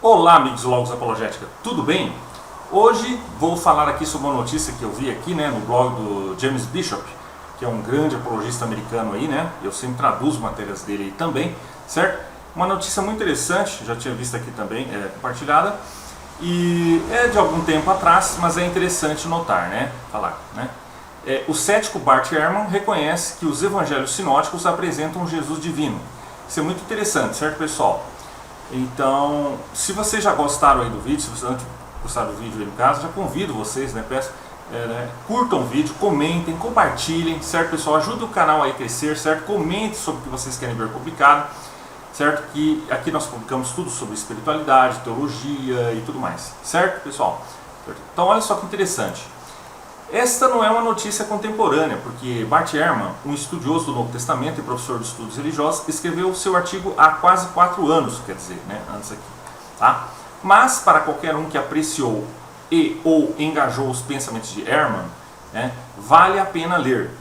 Olá, amigos do Logos Apologética, tudo bem? Hoje vou falar aqui sobre uma notícia que eu vi aqui, no blog do James Bishop, que é um grande apologista americano aí, Eu sempre traduzo matérias dele aí também, certo? Uma notícia muito interessante, já tinha visto aqui também, compartilhada, e é de algum tempo atrás, mas é interessante notar, o cético Bart Ehrman reconhece que os evangelhos sinóticos apresentam um Jesus divino. Isso é muito interessante, certo, pessoal? Então, se vocês já gostaram aí do vídeo, se vocês não gostaram do vídeo aí no caso, já convido vocês, peço, curtam o vídeo, comentem, compartilhem, certo, pessoal? Ajuda o canal aí a crescer, certo? Comente sobre o que vocês querem ver publicado, certo? Que aqui nós publicamos tudo sobre espiritualidade, teologia e tudo mais, certo, pessoal? Então, olha só que interessante. Esta não é uma notícia contemporânea, porque Bart Ehrman, um estudioso do Novo Testamento e professor de estudos religiosos, escreveu seu artigo há quase 4 anos, quer dizer, antes aqui, tá? Mas, para qualquer um que apreciou ou engajou os pensamentos de Ehrman, vale a pena ler,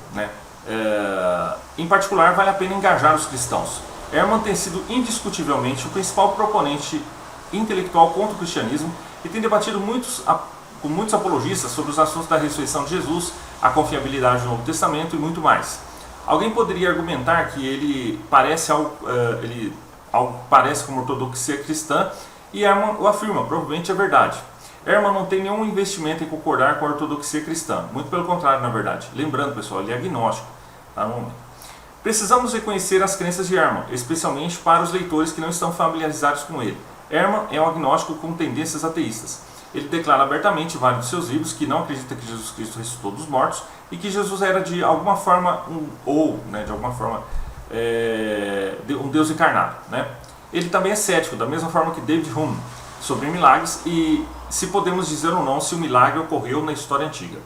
em particular, vale a pena engajar os cristãos. Ehrman tem sido indiscutivelmente o principal proponente intelectual contra o cristianismo e tem debatido com muitos apologistas sobre os assuntos da ressurreição de Jesus, a confiabilidade do Novo Testamento e muito mais. Alguém poderia argumentar que ele parece com uma ortodoxia cristã, e Ehrman o afirma, provavelmente é verdade. Ehrman não tem nenhum investimento em concordar com a ortodoxia cristã, muito pelo contrário, na verdade. Lembrando, pessoal, ele é agnóstico, tá, no momento. Precisamos reconhecer as crenças de Ehrman, especialmente para os leitores que não estão familiarizados com ele. Ehrman é um agnóstico com tendências ateístas. Ele declara abertamente em vários de seus livros que não acredita que Jesus Cristo ressuscitou dos mortos e que Jesus era de alguma forma um Deus encarnado. Ele também é cético, da mesma forma que David Hume, sobre milagres e se podemos dizer ou não se o milagre ocorreu na história antiga.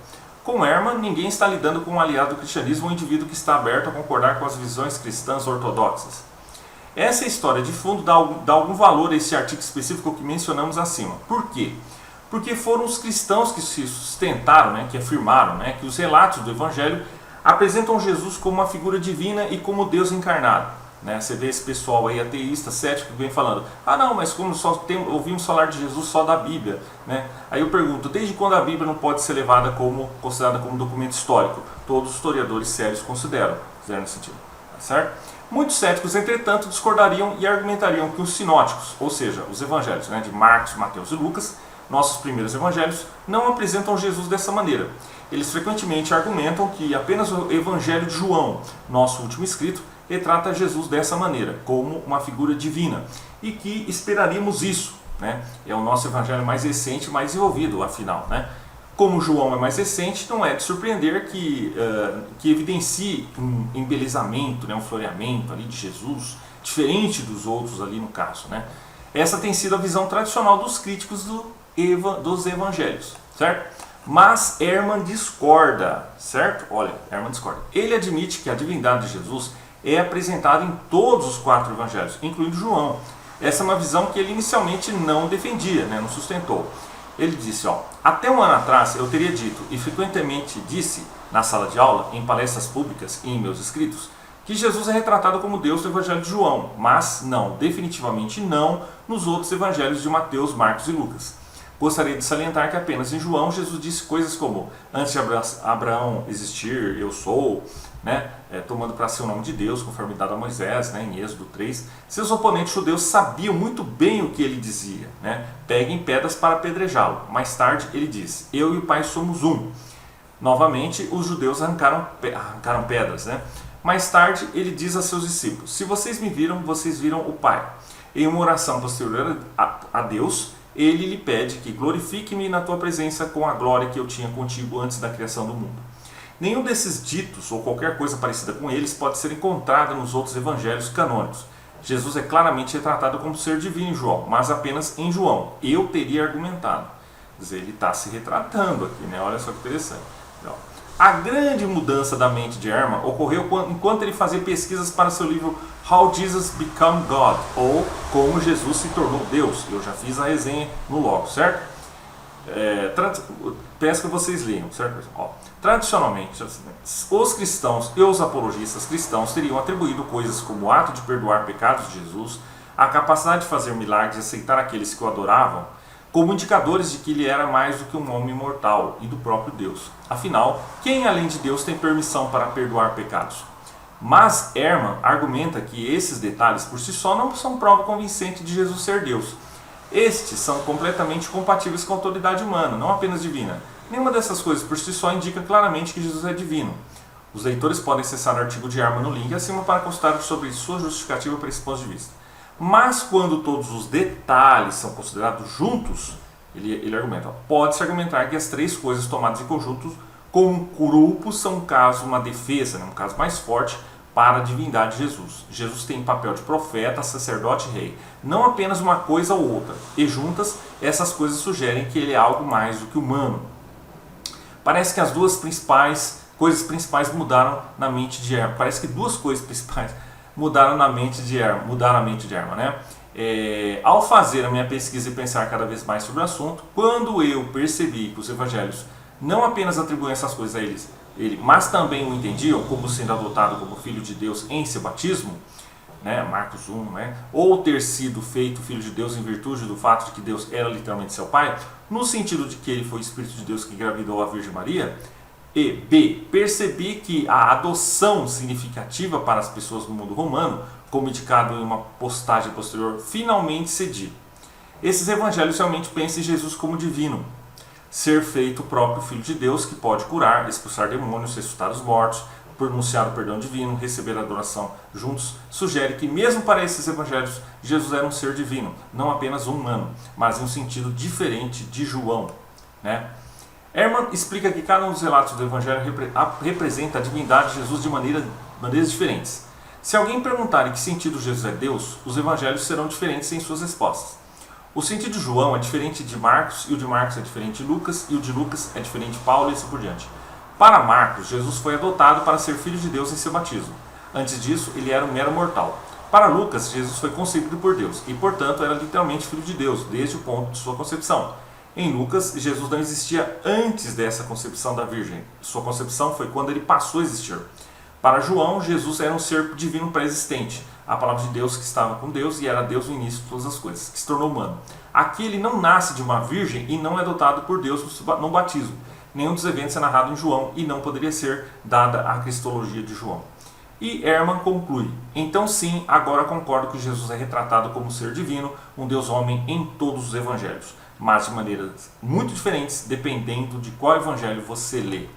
Com Ehrman, ninguém está lidando com um aliado do cristianismo ou um indivíduo que está aberto a concordar com as visões cristãs ortodoxas. Essa história de fundo dá algum valor a esse artigo específico que mencionamos acima. Por quê? Porque foram os cristãos que se sustentaram, que afirmaram que os relatos do Evangelho apresentam Jesus como uma figura divina e como Deus encarnado. Você vê esse pessoal aí ateísta, cético, que vem falando, não, mas como ouvimos falar de Jesus só da Bíblia. Aí eu pergunto, desde quando a Bíblia não pode ser considerada como documento histórico? Todos os historiadores sérios consideram nesse sentido, tá certo? Muitos céticos, entretanto, discordariam e argumentariam que os sinóticos, ou seja, os evangelhos de Marcos, Mateus e Lucas, nossos primeiros evangelhos, não apresentam Jesus dessa maneira. Eles frequentemente argumentam que apenas o Evangelho de João, nosso último escrito, retrata Jesus dessa maneira, como uma figura divina, e que esperaríamos isso. É o nosso evangelho mais recente, mais desenvolvido, afinal. Como João é mais recente, não é de surpreender que evidencie um embelezamento, um floreamento ali de Jesus, diferente dos outros ali no caso. Essa tem sido a visão tradicional dos críticos dos evangelhos, certo? Mas Ehrman discorda, certo? Olha, Ehrman discorda. Ele admite que a divindade de Jesus é apresentada em todos os 4 evangelhos, incluindo João. Essa é uma visão que ele inicialmente não defendia, não sustentou. Ele disse, até um ano atrás eu teria dito, e frequentemente disse na sala de aula, em palestras públicas e em meus escritos, que Jesus é retratado como Deus no Evangelho de João, mas não, definitivamente não, nos outros evangelhos de Mateus, Marcos e Lucas. Gostaria de salientar que apenas em João Jesus disse coisas como, antes de Abraão existir, eu sou, tomando para si o nome de Deus, conforme dado a Moisés, em Êxodo 3. Seus oponentes judeus sabiam muito bem o que ele dizia, peguem pedras para apedrejá-lo. Mais tarde ele disse, eu e o Pai somos um. Novamente os judeus arrancaram pedras, Mais tarde ele diz a seus discípulos, se vocês me viram, vocês viram o Pai. Em uma oração posterior a Deus, ele lhe pede que glorifique-me na tua presença com a glória que eu tinha contigo antes da criação do mundo. Nenhum desses ditos ou qualquer coisa parecida com eles pode ser encontrada nos outros evangelhos canônicos. Jesus é claramente retratado como ser divino em João, mas apenas em João. Eu teria argumentado. Quer dizer, ele está se retratando aqui, olha só que interessante. Então, a grande mudança da mente de Ehrman ocorreu enquanto ele fazia pesquisas para seu livro How Jesus Became God, ou Como Jesus se tornou Deus. Eu já fiz a resenha no Logos, certo? Peço que vocês leiam, certo? Tradicionalmente, os cristãos e os apologistas cristãos teriam atribuído coisas como o ato de perdoar pecados de Jesus, a capacidade de fazer milagres e aceitar aqueles que o adoravam como indicadores de que ele era mais do que um homem mortal e do próprio Deus. Afinal, quem além de Deus tem permissão para perdoar pecados? Mas Ehrman argumenta que esses detalhes por si só não são prova convincente de Jesus ser Deus. Estes são completamente compatíveis com a autoridade humana, não apenas divina. Nenhuma dessas coisas por si só indica claramente que Jesus é divino. Os leitores podem acessar o artigo de Ehrman no link acima para consultar sobre sua justificativa para esse ponto de vista. Mas quando todos os detalhes são considerados juntos, ele argumenta, pode-se argumentar que as três coisas tomadas em conjunto como grupo são uma defesa, um caso mais forte para a divindade de Jesus. Jesus tem papel de profeta, sacerdote e rei, não apenas uma coisa ou outra, e juntas essas coisas sugerem que ele é algo mais do que humano. Parece que as duas coisas principais mudaram na mente de Ehrman. Parece que duas coisas principais mudaram a mente de Ehrman, né? Ao fazer a minha pesquisa e pensar cada vez mais sobre o assunto, quando eu percebi que os evangelhos não apenas atribuem essas coisas a ele, mas também o entendiam como sendo adotado como filho de Deus em seu batismo, né? Marcos 1, né? Ou ter sido feito filho de Deus em virtude do fato de que Deus era literalmente seu pai, no sentido de que ele foi o Espírito de Deus que engravidou a Virgem Maria, e B, percebi que a adoção significativa para as pessoas no mundo romano, como indicado em uma postagem posterior, finalmente cedi. Esses evangelhos realmente pensam em Jesus como divino, ser feito o próprio Filho de Deus que pode curar, expulsar demônios, ressuscitar os mortos, pronunciar o perdão divino, receber a adoração juntos, sugere que mesmo para esses evangelhos, Jesus era um ser divino, não apenas um humano, mas em um sentido diferente de João, né? Ehrman explica que cada um dos relatos do Evangelho representa a divindade de Jesus de maneiras diferentes. Se alguém perguntar em que sentido Jesus é Deus, os Evangelhos serão diferentes em suas respostas. O sentido de João é diferente de Marcos, e o de Marcos é diferente de Lucas, e o de Lucas é diferente de Paulo e assim por diante. Para Marcos, Jesus foi adotado para ser filho de Deus em seu batismo. Antes disso, ele era um mero mortal. Para Lucas, Jesus foi concebido por Deus, e portanto era literalmente filho de Deus, desde o ponto de sua concepção. Em Lucas, Jesus não existia antes dessa concepção da Virgem. Sua concepção foi quando ele passou a existir. Para João, Jesus era um ser divino pré-existente, a palavra de Deus que estava com Deus e era Deus no início de todas as coisas, que se tornou humano. Aqui ele não nasce de uma virgem e não é adotado por Deus no batismo. Nenhum dos eventos é narrado em João e não poderia ser dada a cristologia de João. E Ehrman conclui, então sim, agora concordo que Jesus é retratado como ser divino, um Deus-homem em todos os evangelhos, mas de maneiras muito diferentes, dependendo de qual evangelho você lê.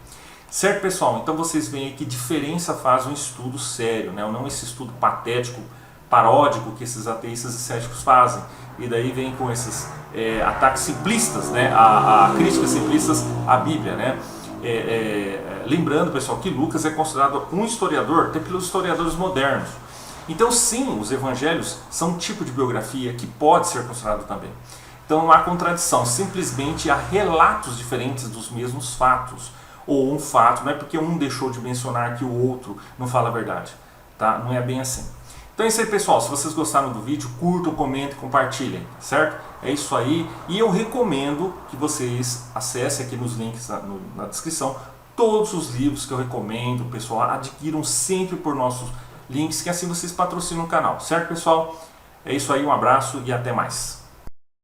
Certo, pessoal? Então vocês veem que diferença faz um estudo sério, né? Não esse estudo patético, paródico que esses ateístas e céticos fazem. E daí vem com esses ataques simplistas, né? A críticas simplistas à Bíblia, né? Lembrando, pessoal, que Lucas é considerado um historiador até pelos historiadores modernos. Então, sim, os evangelhos são um tipo de biografia que pode ser considerado também. Então não há contradição, simplesmente há relatos diferentes dos mesmos fatos. Ou um fato, não é porque um deixou de mencionar que o outro não fala a verdade. Tá? Não é bem assim. Então é isso aí, pessoal. Se vocês gostaram do vídeo, curtam, comentem, compartilhem, certo? É isso aí. E eu recomendo que vocês acessem aqui nos links na descrição todos os livros que eu recomendo, pessoal. Adquiram sempre por nossos links, que assim vocês patrocinam o canal. Certo, pessoal? É isso aí, um abraço e até mais.